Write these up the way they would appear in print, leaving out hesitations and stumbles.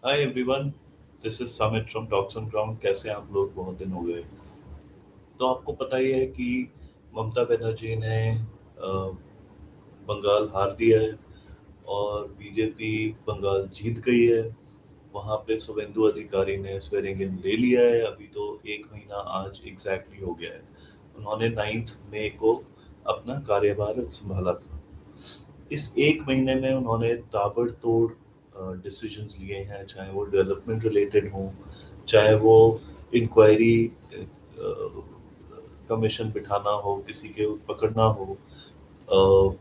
Hi everyone, this is Samit from talks on ground. कैसे हैं आप लोग? बहुत दिन हो गए। तो आपको पता ही है कि ममता बनर्जी ने बंगाल हार दिया है और बीजेपी बंगाल जीत गई है। वहाँ पे शुभेंदु अधिकारी ने स्वेरिंग इन ले लिया है। अभी तो एक महीना आज एग्जैक्टली हो गया है। उन्होंने 9 मई को अपना कार्यभार संभाला था। इस एक महीने में उन्होंने ताबड़तोड़ डिसीजंस लिए हैं, चाहे वो डेवलपमेंट रिलेटेड हों, चाहे वो इंक्वायरी कमीशन बिठाना हो, किसी के पकड़ना हो। अ,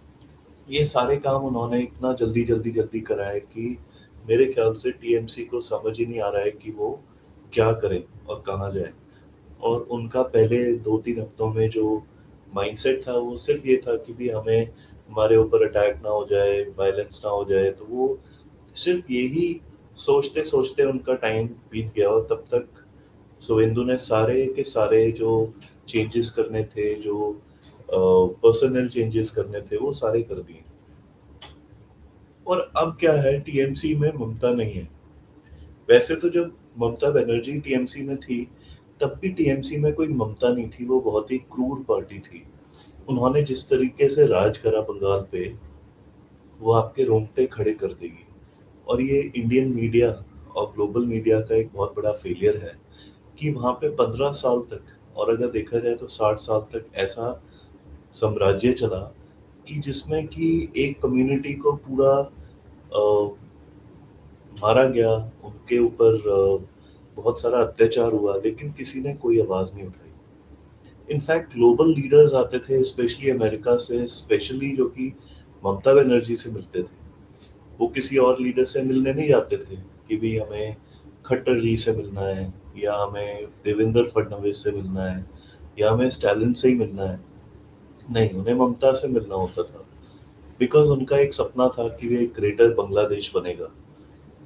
ये सारे काम उन्होंने इतना जल्दी जल्दी जल्दी करा है कि मेरे ख्याल से टीएमसी को समझ ही नहीं आ रहा है कि वो क्या करें और कहाँ जाए। और उनका पहले 2-3 हफ्तों में जो माइंडसेट था वो सिर्फ ये था कि भी हमें हमारे ऊपर अटैक ना हो जाए, वायलेंस ना हो जाए। तो वो सिर्फ यही सोचते सोचते उनका टाइम बीत गया और तब तक शुभेंदु ने सारे के सारे जो चेंजेस करने थे, जो पर्सनल चेंजेस करने थे, वो सारे कर दिए। और अब क्या है, टीएमसी में ममता नहीं है। वैसे तो जब ममता बनर्जी टीएमसी में थी तब भी टीएमसी में कोई ममता नहीं थी। वो बहुत ही क्रूर पार्टी थी। उन्होंने जिस तरीके से राज करा बंगाल पे, वो आपके रोंगटे खड़े कर देगी। और ये इंडियन मीडिया और ग्लोबल मीडिया का एक बहुत बड़ा फेलियर है कि वहाँ पे 15 साल तक, और अगर देखा जाए तो 60 साल तक ऐसा साम्राज्य चला कि जिसमें कि एक कम्युनिटी को पूरा मारा गया, उनके ऊपर बहुत सारा अत्याचार हुआ, लेकिन किसी ने कोई आवाज़ नहीं उठाई। इनफैक्ट ग्लोबल लीडर्स आते थे, स्पेशली अमेरिका से, स्पेशली जो कि ममता बनर्जी से मिलते थे। वो किसी और लीडर से मिलने नहीं जाते थे कि भी हमें खट्टर जी से मिलना है, या हमें देवेंद्र फडणवीस से मिलना है, या हमें स्टालिन से ही मिलना है। नहीं, उन्हें ममता से मिलना होता था। बिकॉज उनका एक सपना था कि वे एक ग्रेटर बांग्लादेश बनेगा।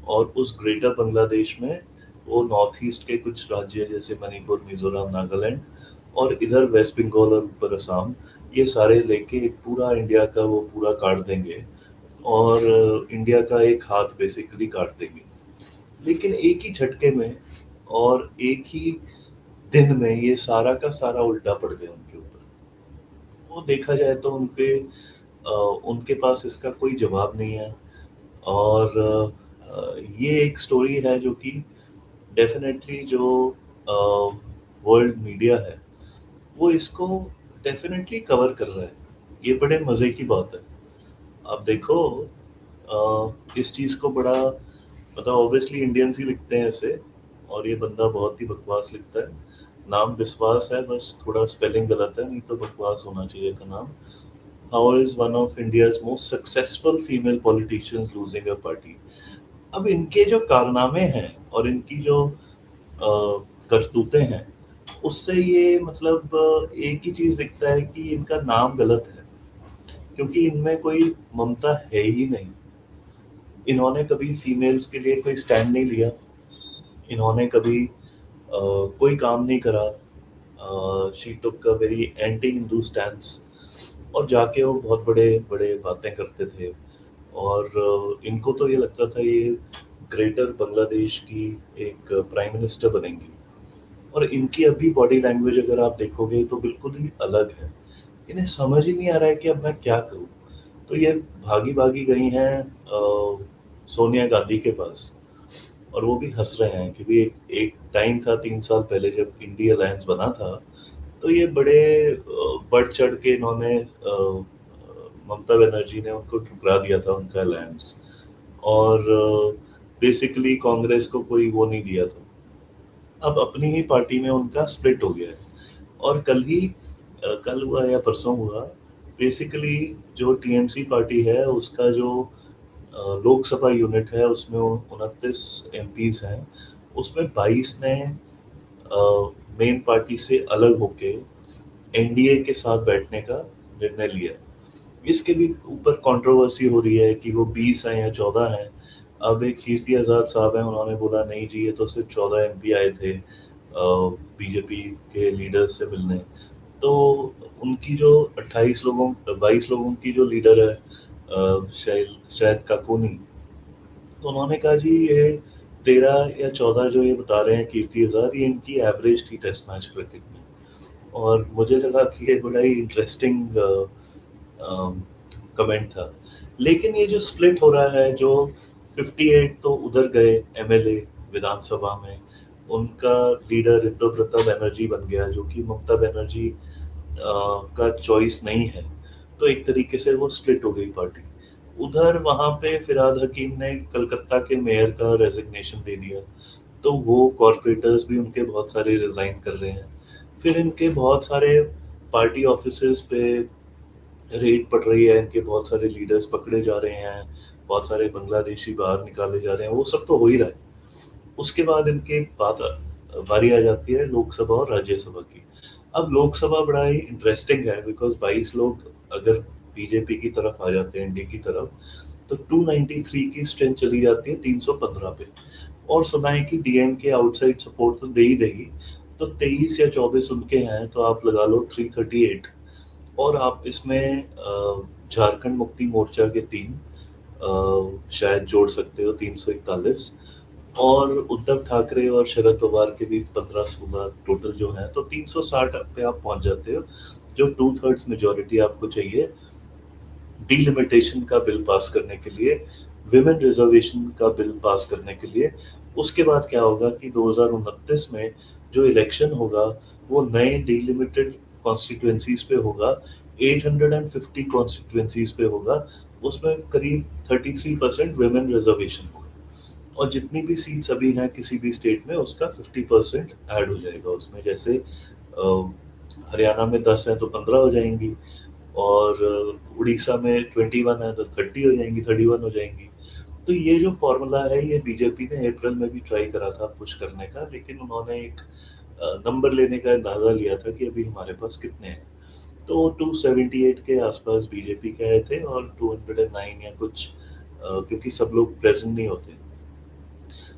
और उस ग्रेटर बांग्लादेश में वो नॉर्थ ईस्ट के कुछ राज्य जैसे मणिपुर, मिजोरम, नागालैंड और इधर वेस्ट बंगाल और ऊपर असम, ये सारे लेके एक पूरा इंडिया का वो पूरा काट देंगे। और इंडिया का एक हाथ बेसिकली काट देंगे। लेकिन एक ही झटके में और एक ही दिन में ये सारा का सारा उल्टा पड़ गया उनके ऊपर। वो देखा जाए तो उनके पास इसका कोई जवाब नहीं है। और ये एक स्टोरी है जो कि डेफिनेटली जो वर्ल्ड मीडिया है वो इसको डेफिनेटली कवर कर रहा है। ये बड़े मज़े की बात है। आप देखो, इस चीज़ को बड़ा, मतलब ऑब्वियसली इंडियंस ही लिखते हैं ऐसे, और ये बंदा बहुत ही बकवास लिखता है। नाम विश्वास है, बस थोड़ा स्पेलिंग गलत है, नहीं तो बकवास होना चाहिए था नाम। How is one of India's most successful female politicians losing a party. अब इनके जो कारनामे हैं और इनकी जो करतूतें हैं, उससे ये मतलब एक ही चीज दिखता है कि इनका नाम गलत है। क्योंकि इनमें कोई ममता है ही नहीं। इन्होंने कभी फीमेल्स के लिए कोई स्टैंड नहीं लिया। इन्होंने कभी कोई काम नहीं करा। She took a very anti Hindu stand. और जाके वो बहुत बड़े बड़े बातें करते थे। और इनको तो ये लगता था ये ग्रेटर बांग्लादेश की एक प्राइम मिनिस्टर बनेंगी। और इनकी अभी बॉडी लैंग्वेज अगर आप देखोगे तो बिल्कुल ही अलग है। इन्हें समझ ही नहीं आ रहा है कि अब मैं क्या करूं। तो ये भागी भागी गई हैं सोनिया गांधी के पास। और वो भी हंस रहे हैं क्योंकि एक टाइम था 3 साल पहले जब इंडिया अलायंस बना था। तो ये बड़े बढ़ चढ़ के इन्होंने ममता बनर्जी ने उनको ठुकरा दिया था उनका अलायंस। और बेसिकली कांग्रेस को कोई वो नहीं दिया था। अब अपनी ही पार्टी में उनका स्प्लिट हो गया है। और कल हुआ या परसों हुआ, बेसिकली जो टीएमसी पार्टी है उसका जो लोकसभा यूनिट है उसमें 29 एमपीज हैं। उसमें 22 ने मेन पार्टी से अलग होके एनडीए के साथ बैठने का निर्णय लिया है। इसके भी ऊपर कंट्रोवर्सी हो रही है कि वो 20 हैं या 14 हैं। अब एक कीर्ति आज़ाद साहब हैं, उन्होंने बोला नहीं जी, ये तो सिर्फ 14 एमपी आए थे बीजेपी के लीडर्स से मिलने। तो उनकी जो 22 लोगों की जो लीडर है शायद शायद काकोनी, तो उन्होंने कहा जी ये 13 या 14 जो ये बता रहे हैं कीर्ति आज़ाद, ये इनकी एवरेज थी टेस्ट मैच क्रिकेट में। और मुझे लगा कि ये बड़ा ही इंटरेस्टिंग कमेंट था। लेकिन ये जो स्प्लिट हो रहा है, जो 58 तो उधर गए एमएलए विधानसभा में, उनका लीडर इंद्रप्रता बनर्जी बन गया, जो कि ममता बनर्जी का चॉइस नहीं है। तो एक तरीके से वो स्प्लिट हो गई पार्टी। उधर वहाँ पे फिरहाद हकीम ने कलकत्ता के मेयर का रेजिग्नेशन दे दिया, तो वो कॉर्पोरेटर्स भी उनके बहुत सारे रिजाइन कर रहे हैं। फिर इनके बहुत सारे पार्टी ऑफिसेज पे रेड पड़ रही है, इनके बहुत सारे लीडर्स पकड़े जा रहे हैं, बहुत सारे बांग्लादेशी बाहर निकाले जा रहे हैं, वो सब तो हो ही रहा है। उसके बाद इनके बाद बारी आ जाती है लोकसभा और राज्यसभा की। अब लोकसभा बड़ा ही इंटरेस्टिंग है, बिकॉज 22 लोग अगर बीजेपी की तरफ आ जाते हैं, एनडीए की तरफ, तो 293 की स्ट्रेंथ चली जाती है 315 पे। और सुना है कि डीएम के आउटसाइड सपोर्ट तो दे ही देगी, तो 23 या 24 उनके हैं, तो आप लगा लो 338। और आप इसमें झारखंड मुक्ति मोर्चा के 3 शायद जोड़ सकते हो, 341। और उद्धव ठाकरे और शरद पवार के भी 15-16 टोटल जो हैं, तो 360 पे आप पहुंच जाते हो, जो 2/3 मेजोरिटी आपको चाहिए डिलिमिटेशन का बिल पास करने के लिए, विमेन रिजर्वेशन का बिल पास करने के लिए। उसके बाद क्या होगा कि 2029 में जो इलेक्शन होगा, वो नए डिलिमिटेड कॉन्स्टिट्यूएंसीज पे होगा, 850 कॉन्स्टिट्यूएंसीज पे होगा। उसमें करीब 33% विमेन रिजर्वेशन होगा, और जितनी भी सीट्स अभी हैं किसी भी स्टेट में, उसका 50% ऐड हो जाएगा उसमें। जैसे हरियाणा में 10 है तो 15 हो जाएंगी, और उड़ीसा में 21 है तो 30 हो जाएंगी, 31 हो जाएंगी। तो ये जो फॉर्मूला है, ये बीजेपी ने अप्रैल में भी ट्राई करा था पुश करने का, लेकिन उन्होंने एक नंबर लेने का अंदाजा लिया था कि अभी हमारे पास कितने हैं। तो 278 के आसपास बीजेपी के आए थे, और 209 या कुछ, क्योंकि सब लोग प्रेजेंट नहीं होते,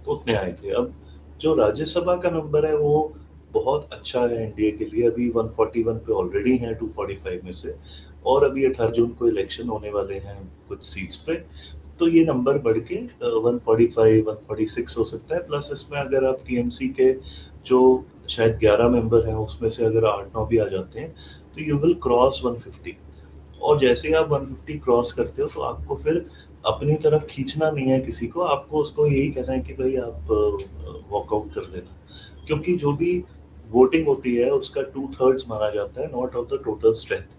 तो उतने आए थे। अब जो राज्यसभा का नंबर है, वो बहुत अच्छा है एनडीए के लिए। अभी 141 पे ऑलरेडी हैं 245 में से, और अभी 18 जून को इलेक्शन होने वाले हैं कुछ सीट्स पे, तो ये नंबर बढ़ के 145 146 हो सकता है। प्लस इसमें अगर आप टीएमसी के जो शायद 11 मेंबर हैं, उसमें से अगर 8-9 भी आ जाते हैं, तो यू विल क्रॉस 150। और जैसे ही आप 150 क्रॉस करते हो, तो आपको फिर अपनी तरफ खींचना नहीं है किसी को, आपको उसको यही कहना है कि भाई आप वॉकआउट कर देना। क्योंकि जो भी वोटिंग होती है, उसका 2/3 माना जाता है, not of the total strength.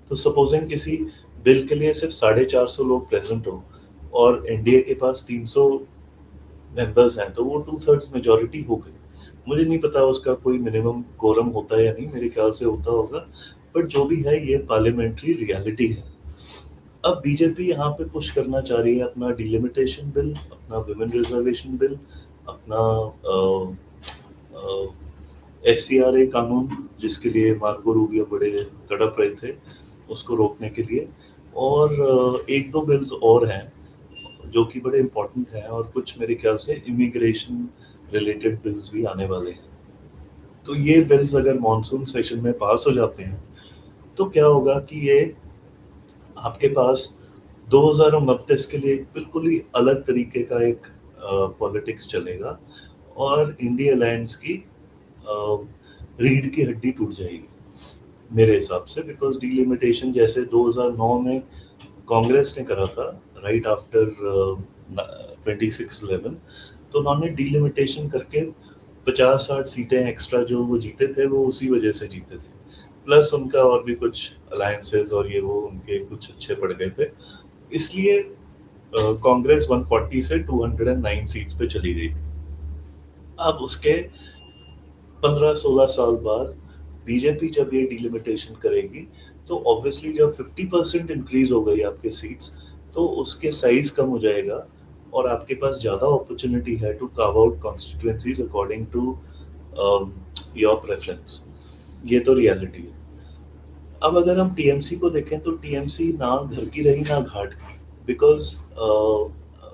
तो सपोजिंग किसी बिल के लिए सिर्फ 450 लोग प्रेजेंट हो, और एनडीए के पास 300 मेंबर्स हैं, तो वो 2/3 मेजोरिटी हो गई। मुझे नहीं पता उसका कोई मिनिमम कोरम होता है या नहीं, मेरे ख्याल से होता होगा, बट जो भी है, ये पार्लियामेंट्री रियलिटी है। अब बीजेपी यहाँ पे पुश करना चाह रही है अपना डिलिमिटेशन बिल, अपना विमेन रिजर्वेशन बिल, अपना एफसीआरए कानून, जिसके लिए मार्को रूबियो बड़े तड़प रहे थे, उसको रोकने के लिए। और एक दो बिल्स और हैं जो कि बड़े इम्पोर्टेंट हैं, और कुछ मेरे ख्याल से इमिग्रेशन रिलेटेड बिल्स भी आने वाले हैं। तो ये बिल्स अगर मॉनसून सेशन में पास हो जाते हैं, तो क्या होगा कि ये आपके पास 2029 के लिए एक बिल्कुल ही अलग तरीके का एक पॉलिटिक्स चलेगा, और इंडिया अलायंस की रीढ़ की हड्डी टूट जाएगी मेरे हिसाब से। बिकॉज डिलिमिटेशन जैसे 2009 में कांग्रेस ने करा था, राइट आफ्टर 26/11, तो उन्होंने डिलिमिटेशन करके 50-60 सीटें एक्स्ट्रा जो वो जीते थे, वो उसी वजह से जीते थे। प्लस उनका और भी कुछ अलायंसेस और ये वो उनके कुछ अच्छे पड़ गए थे, इसलिए कांग्रेस 140 से 209 सीट्स पे चली गई थी। अब उसके 15-16 साल बाद बीजेपी जब ये डिलिमिटेशन करेगी, तो ऑब्वियसली जब 50% इंक्रीज हो गई आपके सीट्स, तो उसके साइज कम हो जाएगा, और आपके पास ज़्यादा अपॉर्चुनिटी है to carve out constituencies according to your preference. ये तो रियलिटी है। अब अगर हम टीएमसी को देखें, तो टीएमसी ना घर की रही ना घाट की, बिकॉज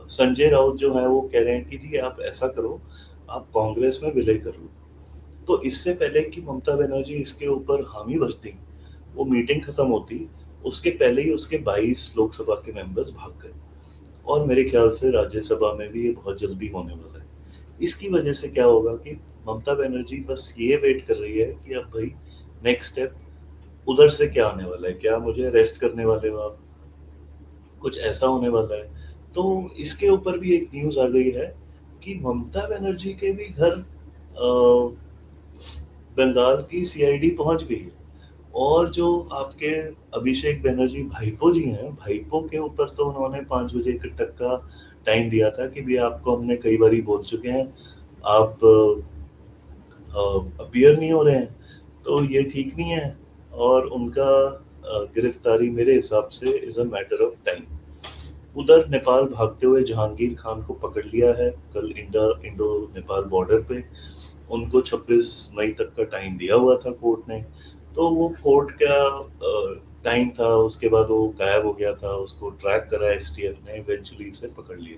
संजय राउत जो है वो कह रहे हैं कि जी आप ऐसा करो, आप कांग्रेस में विलय कर लो। तो इससे पहले कि ममता बनर्जी इसके ऊपर हामी भरती, वो मीटिंग खत्म होती, उसके पहले ही उसके 22 लोकसभा के मेंबर्स भाग गए। और मेरे ख्याल से राज्यसभा में भी ये बहुत जल्दी होने वाला है। इसकी वजह से क्या होगा कि ममता बनर्जी बस ये वेट कर रही है कि अब भाई नेक्स्ट स्टेप उधर से क्या आने वाला है, क्या मुझे अरेस्ट करने वाले हो आप, कुछ ऐसा होने वाला है। तो इसके ऊपर भी एक न्यूज़ आ गई है कि ममता बनर्जी के भी घर बंगाल की सीआईडी पहुंच गई है। और जो आपके अभिषेक बनर्जी भाईपो जी हैं, भाईपो के ऊपर तो उन्होंने 5 बजे तक का टाइम दिया था कि भी आपको हमने कई बारी बोल चुके हैं, आप अपीयर नहीं हो रहे हैं, तो ये ठीक नहीं है। और उनका गिरफ्तारी मेरे हिसाब से is a matter of time. उधर नेपाल भागते हुए जहांगीर खान को पकड़ लिया है कल इंडो नेपाल बॉर्डर पे। उनको 26 मई तक का टाइम दिया हुआ था कोर्ट ने। तो वो कोर्ट का टाइम था, उसके बाद वो गायब हो गया था, उसको ट्रैक करा एसटीएफ ने, इवेंचुअली उसे पकड़ लिया।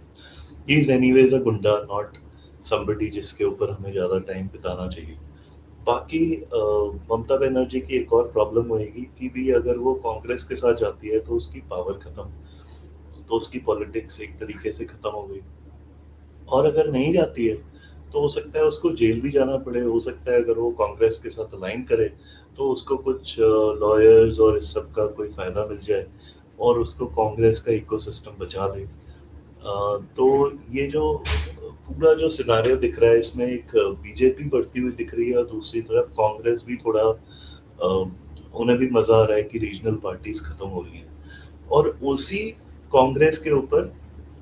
ही इज एनीवेज अ गुंडा, नॉट somebody जिसके ऊपर हमें ज़्यादा टाइम बिताना चाहिए। बाकी ममता बनर्जी की एक और प्रॉब्लम होएगी कि भी अगर वो कांग्रेस के साथ जाती है तो उसकी पावर खत्म, तो उसकी पॉलिटिक्स एक तरीके से खत्म हो गई। और अगर नहीं जाती है तो हो सकता है उसको जेल भी जाना पड़े, हो सकता है अगर वो कांग्रेस के साथ अलाइन करे तो उसको कुछ लॉयर्स और इस सब का कोई फ़ायदा मिल जाए और उसको कांग्रेस का इकोसिस्टम बचा दे। तो ये जो पूरा जो सिनारियो दिख रहा है इसमें एक बीजेपी बढ़ती हुई दिख रही है और दूसरी तरफ कांग्रेस भी थोड़ा उन्हें भी मज़ा आ रहा है कि रीजनल पार्टीज खत्म हो रही हैं। और उसी कांग्रेस के ऊपर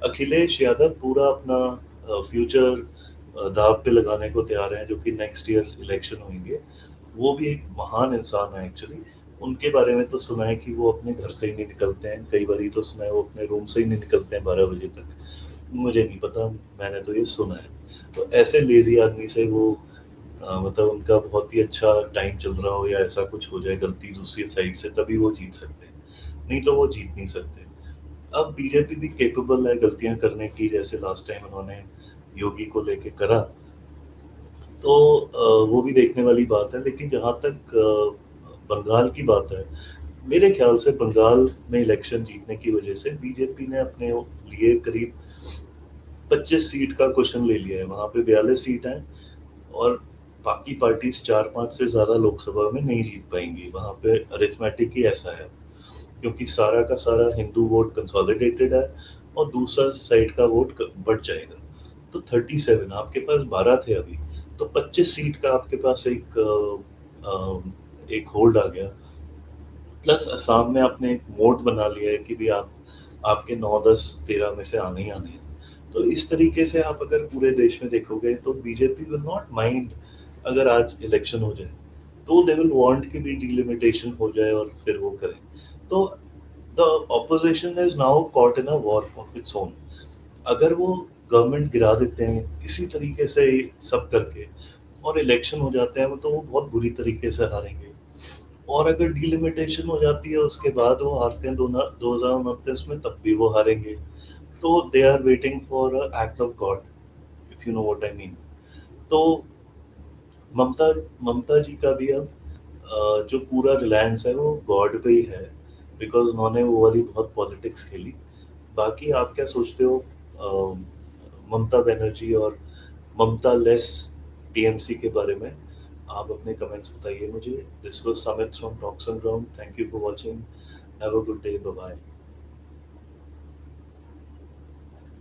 अखिलेश यादव पूरा अपना फ्यूचर दांव पे लगाने को तैयार हैं, जो कि नेक्स्ट ईयर इलेक्शन होंगे। वो भी एक महान इंसान है एक्चुअली। उनके बारे में तो सुना है कि वो अपने घर से ही नहीं निकलते हैं, कई बारी तो सुना है वो अपने रूम से ही नहीं निकलते हैं 12 बजे तक। मुझे नहीं पता, मैंने तो ये सुना है। तो ऐसे लेजी आदमी से वो मतलब उनका बहुत ही अच्छा टाइम चल रहा हो या ऐसा कुछ हो जाए गलती दूसरी साइड से, तभी वो जीत सकते हैं, नहीं तो वो जीत नहीं सकते। अब बीजेपी भी केपेबल है गलतियां करने की, जैसे लास्ट टाइम उन्होंने योगी को लेके करा। तो वो भी देखने वाली बात है। लेकिन जहाँ तक बंगाल की बात है, मेरे ख्याल से बंगाल में इलेक्शन जीतने की वजह से बीजेपी ने अपने लिए करीब 25 सीट का क्वेश्चन ले लिया है। वहाँ पे 42 सीट हैं और बाकी पार्टीज 4-5 से ज़्यादा लोकसभा में नहीं जीत पाएंगी। वहाँ पे अरिथमेटिक ही ऐसा है, क्योंकि सारा का सारा हिंदू वोट कंसोलिडेटेड है और दूसरा साइड का वोट बढ़ जाएगा। तो 37, आपके पास 12 थे अभी, तो 25 सीट का आपके पास एक होल्ड आ गया। प्लस असम में आपने एक मोड बना लिया है कि भी आपके 9, 10, 13 में से आने ही आने हैं। तो इस तरीके से आप अगर पूरे देश में देखोगे तो बीजेपी विल नॉट माइंड अगर आज इलेक्शन हो जाए, तो दे विल वांट कि भी डिलिमिटेशन हो जाए और फिर वो करें। तो the opposition is now caught in a war of its own. अगर वो गवर्नमेंट गिरा देते हैं किसी तरीके से सब करके और इलेक्शन हो जाते हैं, तो वो बहुत बुरी तरीके से हारेंगे। और अगर डिलिमिटेशन हो जाती है उसके बाद वो हारते हैं 2029 में, तब भी वो हारेंगे। तो they are waiting for act of God, if you know what I mean. तो ममता ममता जी का भी अब जो पूरा रिलायंस है वो गॉड पे ही है, बिकॉज उन्होंने वो वाली बहुत पॉलिटिक्स खेली। बाकी आप क्या सोचते हो ममता बनर्जी और ममता लेस टीएमसी के बारे में? आप अपने कमेंट्स बताइए मुझे। This was Samit from talks and ground. Thank you for watching. Have a good day. Bye bye.